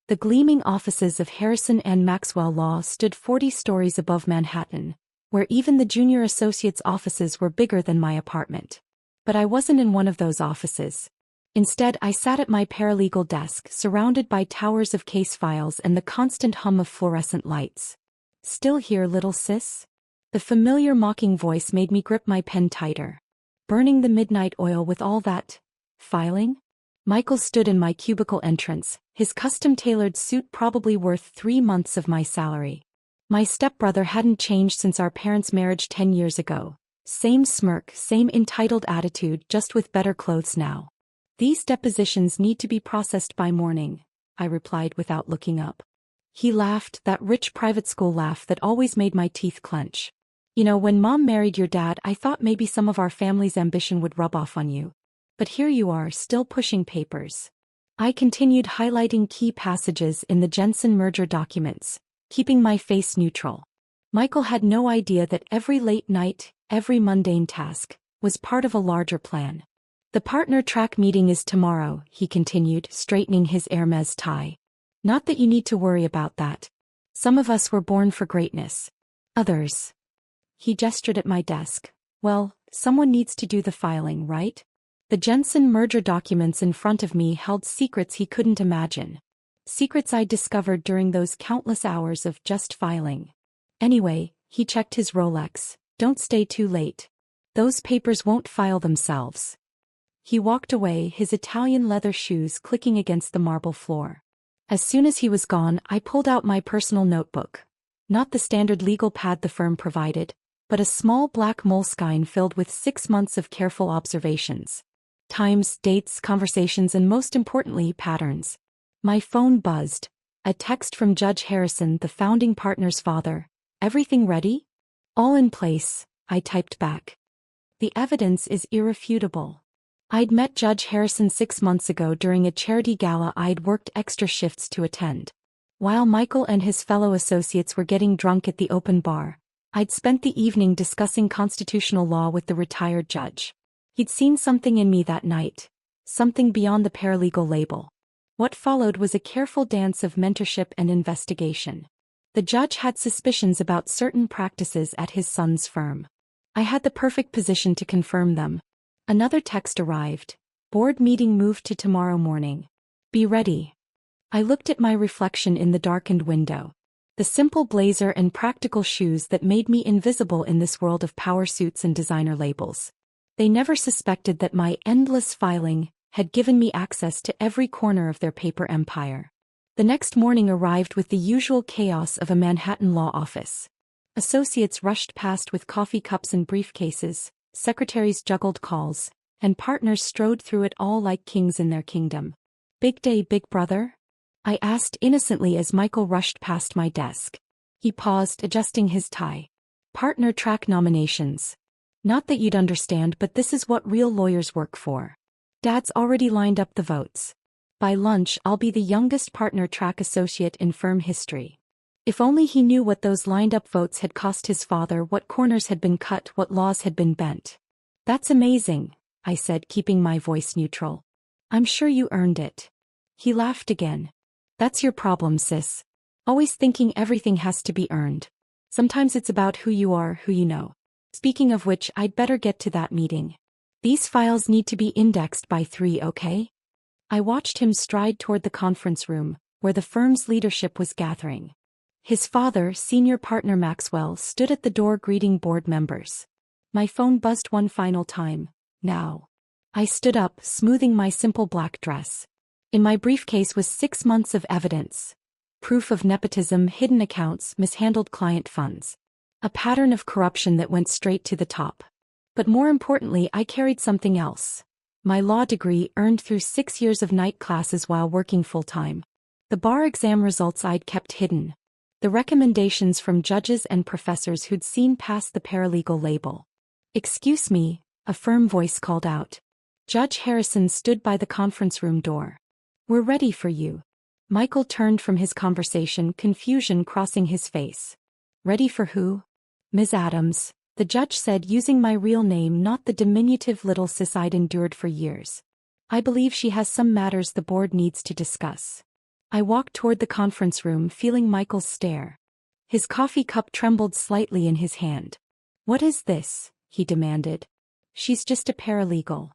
The gleaming offices of Harrison and Maxwell Law stood 40 stories above Manhattan, where even the junior associates' offices were bigger than my apartment. But I wasn't in one of those offices. Instead, I sat at my paralegal desk, surrounded by towers of case files and the constant hum of fluorescent lights. "Still here, little sis?" The familiar mocking voice made me grip my pen tighter. "Burning the midnight oil with all that filing?" Michael stood in my cubicle entrance, his custom-tailored suit probably worth 3 months of my salary. My stepbrother hadn't changed since our parents' marriage 10 years ago. Same smirk, same entitled attitude, just with better clothes now. "These depositions need to be processed by morning," I replied without looking up. He laughed, that rich private school laugh that always made my teeth clench. "You know, when Mom married your dad, I thought maybe some of our family's ambition would rub off on you. But here you are, still pushing papers." I continued highlighting key passages in the Jensen merger documents, keeping my face neutral. Michael had no idea that every late night, every mundane task, was part of a larger plan. "The partner track meeting is tomorrow," he continued, straightening his Hermes tie. "Not that you need to worry about that. Some of us were born for greatness. Others." He gestured at my desk. "Well, someone needs to do the filing, right?" The Jensen merger documents in front of me held secrets he couldn't imagine. Secrets I discovered during those countless hours of just filing. "Anyway," he checked his Rolex, "don't stay too late. Those papers won't file themselves." He walked away, his Italian leather shoes clicking against the marble floor. As soon as he was gone, I pulled out my personal notebook. Not the standard legal pad the firm provided, but a small black moleskine filled with 6 months of careful observations. Times, dates, conversations, and most importantly, patterns. My phone buzzed. A text from Judge Harrison, the founding partner's father. "Everything ready?" "All in place," I typed back. "The evidence is irrefutable." I'd met Judge Harrison 6 months ago during a charity gala I'd worked extra shifts to attend. While Michael and his fellow associates were getting drunk at the open bar, I'd spent the evening discussing constitutional law with the retired judge. He'd seen something in me that night, something beyond the paralegal label. What followed was a careful dance of mentorship and investigation. The judge had suspicions about certain practices at his son's firm. I had the perfect position to confirm them. Another text arrived. "Board meeting moved to tomorrow morning. Be ready." I looked at my reflection in the darkened window. The simple blazer and practical shoes that made me invisible in this world of power suits and designer labels. They never suspected that my endless filing had given me access to every corner of their paper empire. The next morning arrived with the usual chaos of a Manhattan law office. Associates rushed past with coffee cups and briefcases, secretaries juggled calls, and partners strode through it all like kings in their kingdom. "Big day, big brother?" I asked innocently as Michael rushed past my desk. He paused, adjusting his tie. "Partner track nominations. Not that you'd understand, but this is what real lawyers work for. Dad's already lined up the votes. By lunch, I'll be the youngest partner track associate in firm history." If only he knew what those lined-up votes had cost his father, what corners had been cut, what laws had been bent. "That's amazing," I said, keeping my voice neutral. "I'm sure you earned it." He laughed again. "That's your problem, sis. Always thinking everything has to be earned. Sometimes it's about who you are, who you know. Speaking of which, I'd better get to that meeting. These files need to be indexed by 3, okay?" I watched him stride toward the conference room, where the firm's leadership was gathering. His father, senior partner Maxwell, stood at the door greeting board members. My phone buzzed one final time. "Now." I stood up, smoothing my simple black dress. In my briefcase was 6 months of evidence. Proof of nepotism, hidden accounts, mishandled client funds. A pattern of corruption that went straight to the top. But more importantly, I carried something else. My law degree, earned through 6 years of night classes while working full-time. The bar exam results I'd kept hidden. The recommendations from judges and professors who'd seen past the paralegal label. "Excuse me," a firm voice called out. Judge Harrison stood by the conference room door. "We're ready for you." Michael turned from his conversation, confusion crossing his face. "Ready for who?" "Ms. Adams," the judge said, using my real name, not the diminutive little sis I'd endured for years. "I believe she has some matters the board needs to discuss." I walked toward the conference room feeling Michael's stare. His coffee cup trembled slightly in his hand. "What is this?" he demanded. "She's just a paralegal."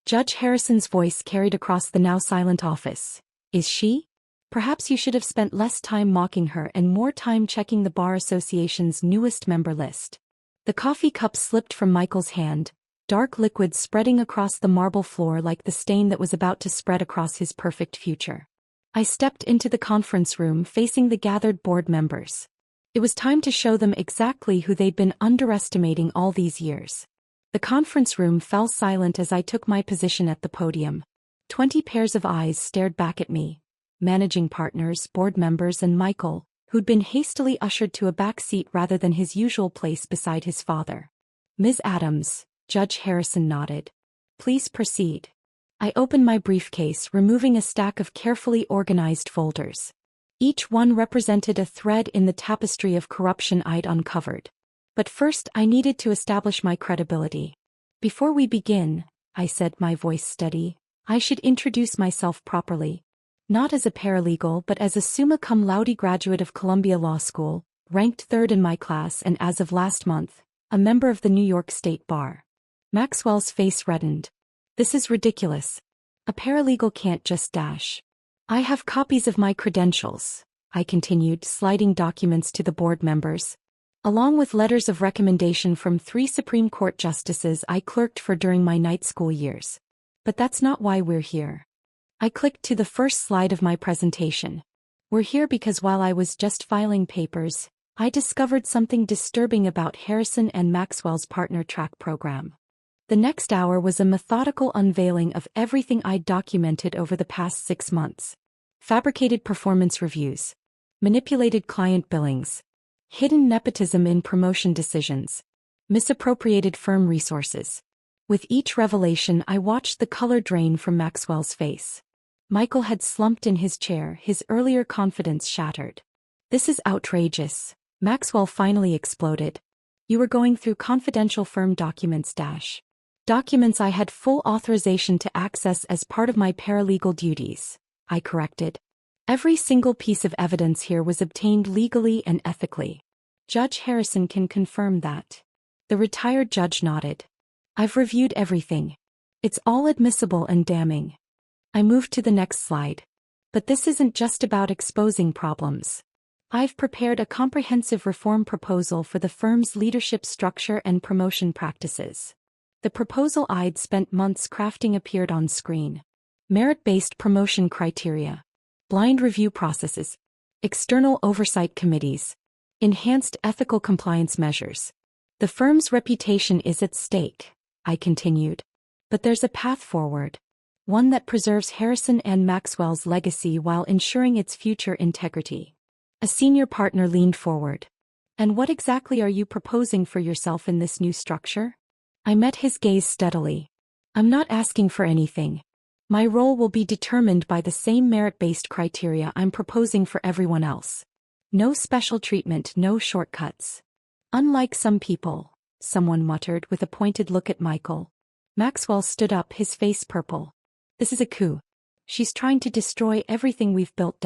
Judge Harrison's voice carried across the now silent office. "Is she? Perhaps you should have spent less time mocking her and more time checking the Bar Association's newest member list." The coffee cup slipped from Michael's hand, dark liquid spreading across the marble floor like the stain that was about to spread across his perfect future. I stepped into the conference room facing the gathered board members. It was time to show them exactly who they'd been underestimating all these years. The conference room fell silent as I took my position at the podium. 20 pairs of eyes stared back at me. Managing partners, board members, and Michael, who'd been hastily ushered to a back seat rather than his usual place beside his father. "Ms. Adams," Judge Harrison nodded. "Please proceed." I opened my briefcase, removing a stack of carefully organized folders. Each one represented a thread in the tapestry of corruption I'd uncovered. But first I needed to establish my credibility. "Before we begin," I said, my voice steady, "I should introduce myself properly. Not as a paralegal but as a summa cum laude graduate of Columbia Law School, ranked third in my class and as of last month, a member of the New York State Bar." Maxwell's face reddened. "This is ridiculous. A paralegal can't just dash." "I have copies of my credentials," I continued, sliding documents to the board members. "Along with letters of recommendation from 3 Supreme Court justices I clerked for during my night school years. But that's not why we're here." I clicked to the first slide of my presentation. "We're here because while I was just filing papers, I discovered something disturbing about Harrison and Maxwell's partner track program." The next hour was a methodical unveiling of everything I'd documented over the past 6 months. Fabricated performance reviews, manipulated client billings, hidden nepotism in promotion decisions, misappropriated firm resources. With each revelation I watched the color drain from Maxwell's face. Michael had slumped in his chair, his earlier confidence shattered. "This is outrageous," Maxwell finally exploded. "You were going through confidential firm documents documents I had full authorization to access as part of my paralegal duties," I corrected. "Every single piece of evidence here was obtained legally and ethically." Judge Harrison can confirm that. The retired judge nodded. "I've reviewed everything. It's all admissible and damning." I moved to the next slide. "But this isn't just about exposing problems. I've prepared a comprehensive reform proposal for the firm's leadership structure and promotion practices." The proposal I'd spent months crafting appeared on screen. Merit-based promotion criteria, blind review processes, external oversight committees, enhanced ethical compliance measures. "The firm's reputation is at stake," I continued. "But there's a path forward. One that preserves Harrison and Maxwell's legacy while ensuring its future integrity." A senior partner leaned forward. "And what exactly are you proposing for yourself in this new structure?" I met his gaze steadily. "I'm not asking for anything. My role will be determined by the same merit-based criteria I'm proposing for everyone else. No special treatment, no shortcuts." "Unlike some people," someone muttered with a pointed look at Michael. Maxwell stood up, his face purple. "This is a coup. She's trying to destroy everything we've built.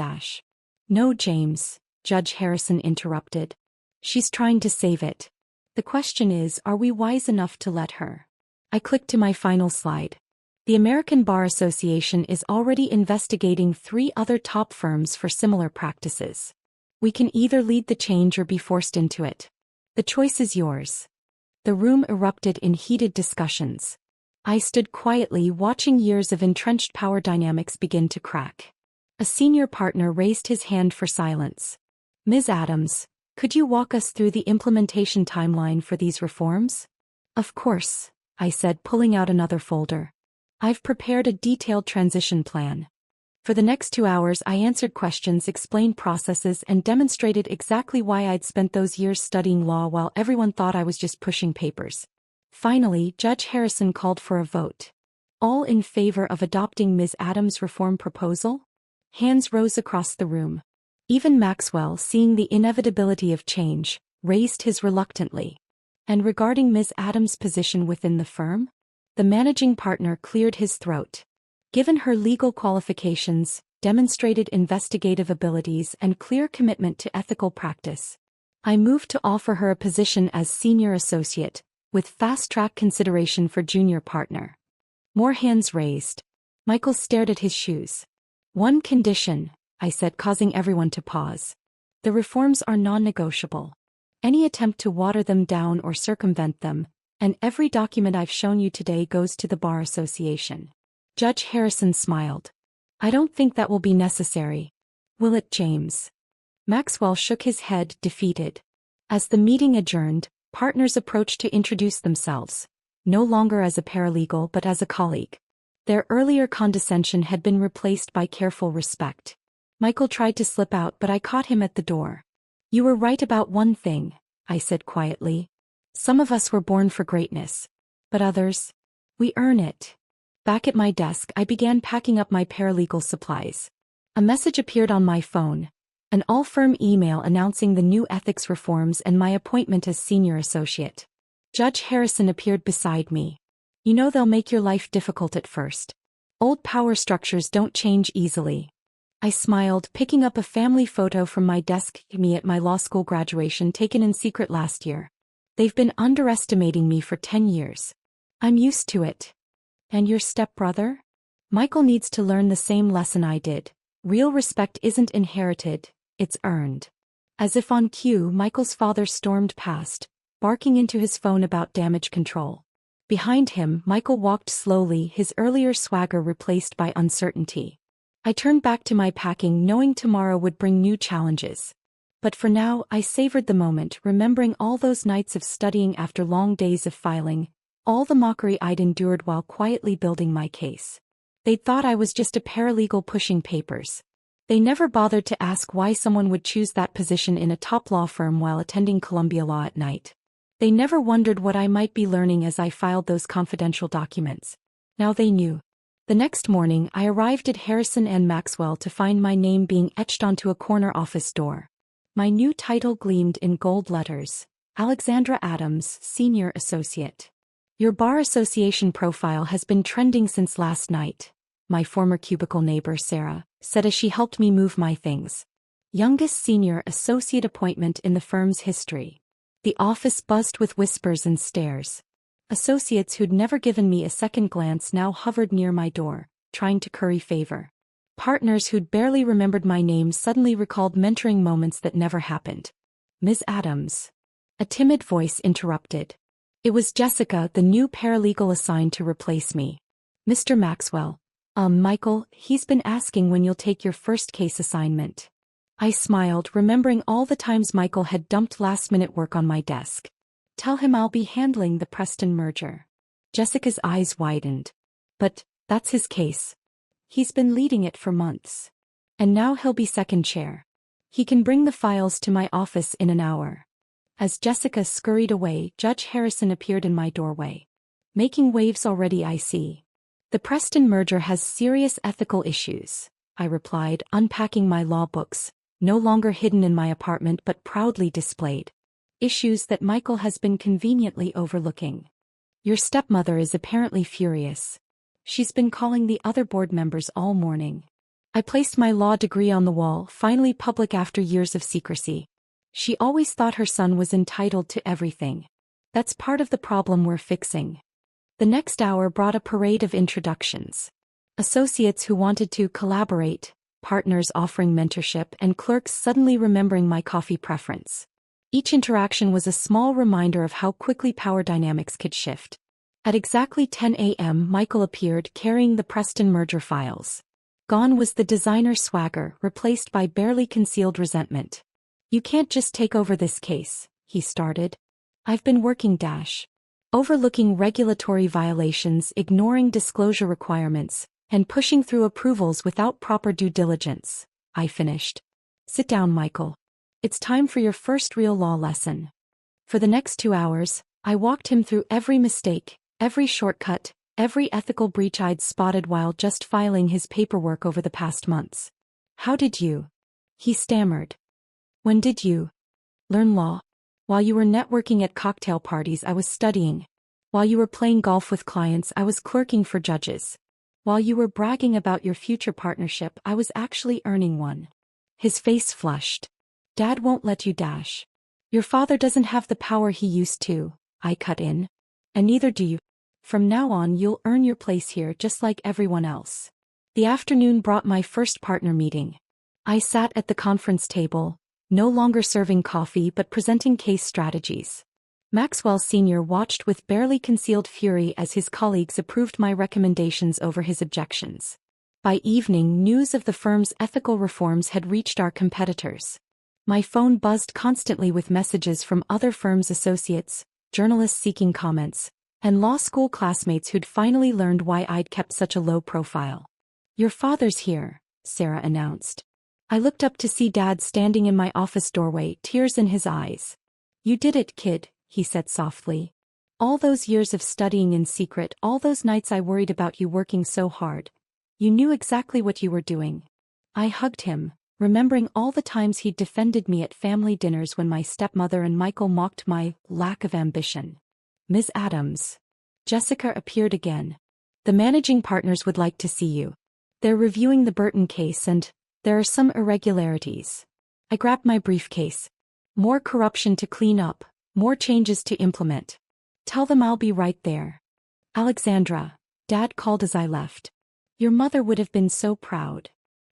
"No, James," Judge Harrison interrupted. "She's trying to save it. The question is, are we wise enough to let her?" I clicked to my final slide. "The American Bar Association is already investigating 3 other top firms for similar practices. We can either lead the change or be forced into it. The choice is yours." The room erupted in heated discussions. I stood quietly watching years of entrenched power dynamics begin to crack. A senior partner raised his hand for silence. "Ms. Adams, could you walk us through the implementation timeline for these reforms?" "Of course," I said, pulling out another folder. "I've prepared a detailed transition plan." For the next 2 hours I answered questions, explained processes, and demonstrated exactly why I'd spent those years studying law while everyone thought I was just pushing papers. Finally, Judge Harrison called for a vote. "All in favor of adopting Ms. Adams' reform proposal?" Hands rose across the room. Even Maxwell, seeing the inevitability of change, raised his reluctantly. "And regarding Ms. Adams' position within the firm?" The managing partner cleared his throat. "Given her legal qualifications, demonstrated investigative abilities and clear commitment to ethical practice. I moved to offer her a position as senior associate, with fast-track consideration for junior partner. More hands raised. Michael stared at his shoes. "One condition," I said, causing everyone to pause. "The reforms are non-negotiable. Any attempt to water them down or circumvent them, and every document I've shown you today goes to the Bar Association." Judge Harrison smiled. "I don't think that will be necessary. Will it, James?" Maxwell shook his head, defeated. As the meeting adjourned, partners approached to introduce themselves, no longer as a paralegal but as a colleague. Their earlier condescension had been replaced by careful respect. Michael tried to slip out, but I caught him at the door. "You were right about one thing," I said quietly. "Some of us were born for greatness. But others? We earn it." Back at my desk, I began packing up my paralegal supplies. A message appeared on my phone. An all-firm email announcing the new ethics reforms and my appointment as senior associate. Judge Harrison appeared beside me. "You know they'll make your life difficult at first. Old power structures don't change easily." I smiled, picking up a family photo from my desk, me at my law school graduation, taken in secret last year. "They've been underestimating me for 10 years. I'm used to it." "And your stepbrother?" "Michael needs to learn the same lesson I did. Real respect isn't inherited, it's earned." As if on cue, Michael's father stormed past, barking into his phone about damage control. Behind him, Michael walked slowly, his earlier swagger replaced by uncertainty. I turned back to my packing, knowing tomorrow would bring new challenges. But for now, I savored the moment, remembering all those nights of studying after long days of filing, all the mockery I'd endured while quietly building my case. They'd thought I was just a paralegal pushing papers. They never bothered to ask why someone would choose that position in a top law firm while attending Columbia Law at night. They never wondered what I might be learning as I filed those confidential documents. Now they knew. The next morning, I arrived at Harrison and Maxwell to find my name being etched onto a corner office door. My new title gleamed in gold letters: Alexandra Adams, Senior Associate. "Your Bar Association profile has been trending since last night," my former cubicle neighbor Sarah said as she helped me move my things. Youngest senior associate appointment in the firm's history. The office buzzed with whispers and stares. Associates who'd never given me a second glance now hovered near my door, trying to curry favor. Partners who'd barely remembered my name suddenly recalled mentoring moments that never happened. "Ms. Adams." A timid voice interrupted. It was Jessica, the new paralegal assigned to replace me. "Mr. Maxwell. Michael, he's been asking when you'll take your first case assignment." I smiled, remembering all the times Michael had dumped last-minute work on my desk. "Tell him I'll be handling the Preston merger." Jessica's eyes widened. "But that's his case. He's been leading it for months. And now he'll be second chair. He can bring the files to my office in an hour." As Jessica scurried away, Judge Harrison appeared in my doorway. "Making waves already, I see." "The Preston merger has serious ethical issues," I replied, unpacking my law books, no longer hidden in my apartment but proudly displayed. "Issues that Michael has been conveniently overlooking. Your stepmother is apparently furious. She's been calling the other board members all morning." I placed my law degree on the wall, finally public after years of secrecy. "She always thought her son was entitled to everything. That's part of the problem we're fixing." The next hour brought a parade of introductions. Associates who wanted to collaborate, partners offering mentorship, and clerks suddenly remembering my coffee preference. Each interaction was a small reminder of how quickly power dynamics could shift. At exactly 10 a.m., Michael appeared, carrying the Preston merger files. Gone was the designer swagger, replaced by barely concealed resentment. "You can't just take over this case," he started. "I've been working overlooking regulatory violations, ignoring disclosure requirements, and pushing through approvals without proper due diligence," I finished. "Sit down, Michael. It's time for your first real law lesson." For the next 2 hours, I walked him through every mistake, every shortcut, every ethical breach I'd spotted while just filing his paperwork over the past months. "How did you?" he stammered. "When did you learn law?" "While you were networking at cocktail parties, I was studying. While you were playing golf with clients, I was clerking for judges." While you were bragging about your future partnership, I was actually earning one. His face flushed. Dad won't let you dash. Your father doesn't have the power he used to, I cut in. And neither do you. From now on you'll earn your place here just like everyone else. The afternoon brought my first partner meeting. I sat at the conference table, no longer serving coffee but presenting case strategies. Maxwell Sr. watched with barely concealed fury as his colleagues approved my recommendations over his objections. By evening, news of the firm's ethical reforms had reached our competitors. My phone buzzed constantly with messages from other firms' associates, journalists seeking comments, and law school classmates who'd finally learned why I'd kept such a low profile. Your father's here, Sarah announced. I looked up to see Dad standing in my office doorway, tears in his eyes. You did it, kid, he said softly. All those years of studying in secret, all those nights I worried about you working so hard. You knew exactly what you were doing. I hugged him, remembering all the times he'd defended me at family dinners when my stepmother and Michael mocked my lack of ambition. Ms. Adams. Jessica appeared again. The managing partners would like to see you. They're reviewing the Burton case and there are some irregularities. I grabbed my briefcase. More corruption to clean up, more changes to implement. Tell them I'll be right there. Alexandra, Dad called as I left. Your mother would have been so proud.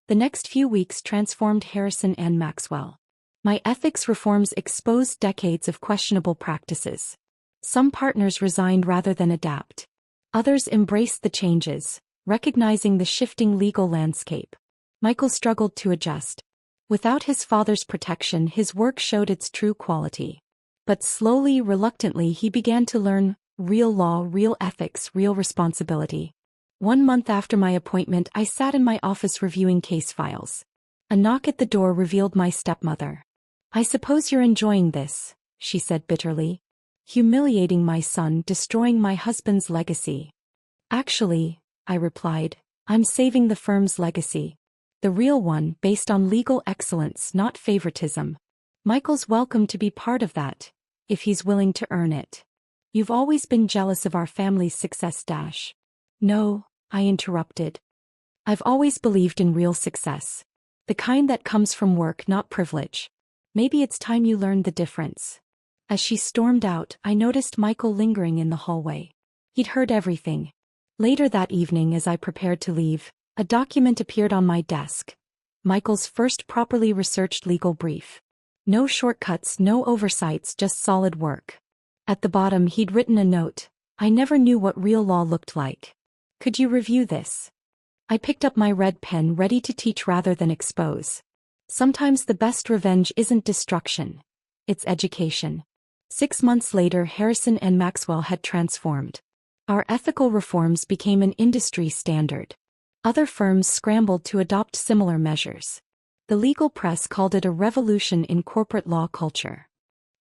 The next few weeks transformed Harrison and Maxwell. My ethics reforms exposed decades of questionable practices. Some partners resigned rather than adapt. Others embraced the changes, recognizing the shifting legal landscape. Michael struggled to adjust. Without his father's protection, his work showed its true quality. But slowly, reluctantly, he began to learn real law, real ethics, real responsibility. 1 month after my appointment, I sat in my office reviewing case files. A knock at the door revealed my stepmother. I suppose you're enjoying this, she said bitterly. Humiliating my son, destroying my husband's legacy. Actually, I replied, I'm saving the firm's legacy. The real one, based on legal excellence, not favoritism. Michael's welcome to be part of that, if he's willing to earn it. You've always been jealous of our family's success. No, I interrupted. I've always believed in real success. The kind that comes from work, not privilege. Maybe it's time you learned the difference. As she stormed out, I noticed Michael lingering in the hallway. He'd heard everything. Later that evening, as I prepared to leave, a document appeared on my desk. Michael's first properly researched legal brief. No shortcuts, no oversights, just solid work. At the bottom he'd written a note. I never knew what real law looked like. Could you review this? I picked up my red pen, ready to teach rather than expose. Sometimes the best revenge isn't destruction. It's education. 6 months later, Harrison and Maxwell had transformed. Our ethical reforms became an industry standard. Other firms scrambled to adopt similar measures. The legal press called it a revolution in corporate law culture.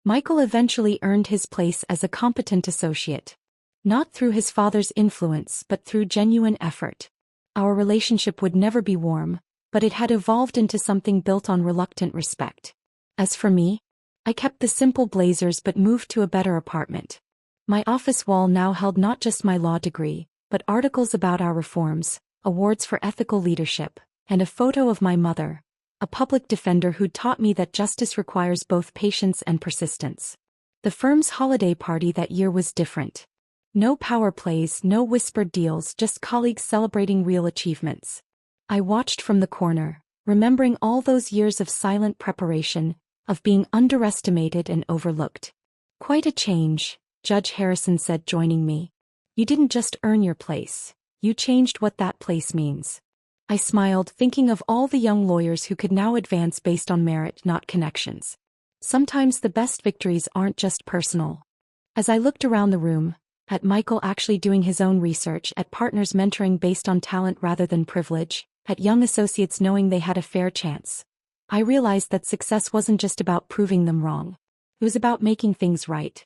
Michael eventually earned his place as a competent associate. Not through his father's influence but through genuine effort. Our relationship would never be warm, but it had evolved into something built on reluctant respect. As for me, I kept the simple blazers but moved to a better apartment. My office wall now held not just my law degree, but articles about our reforms, awards for ethical leadership, and a photo of my mother, a public defender who'd taught me that justice requires both patience and persistence. The firm's holiday party that year was different. No power plays, no whispered deals, just colleagues celebrating real achievements. I watched from the corner, remembering all those years of silent preparation, of being underestimated and overlooked. Quite a change, Judge Harrison said, joining me. You didn't just earn your place, you changed what that place means. I smiled, thinking of all the young lawyers who could now advance based on merit, not connections. Sometimes the best victories aren't just personal. As I looked around the room, at Michael actually doing his own research, at partners mentoring based on talent rather than privilege, at young associates knowing they had a fair chance, I realized that success wasn't just about proving them wrong. It was about making things right.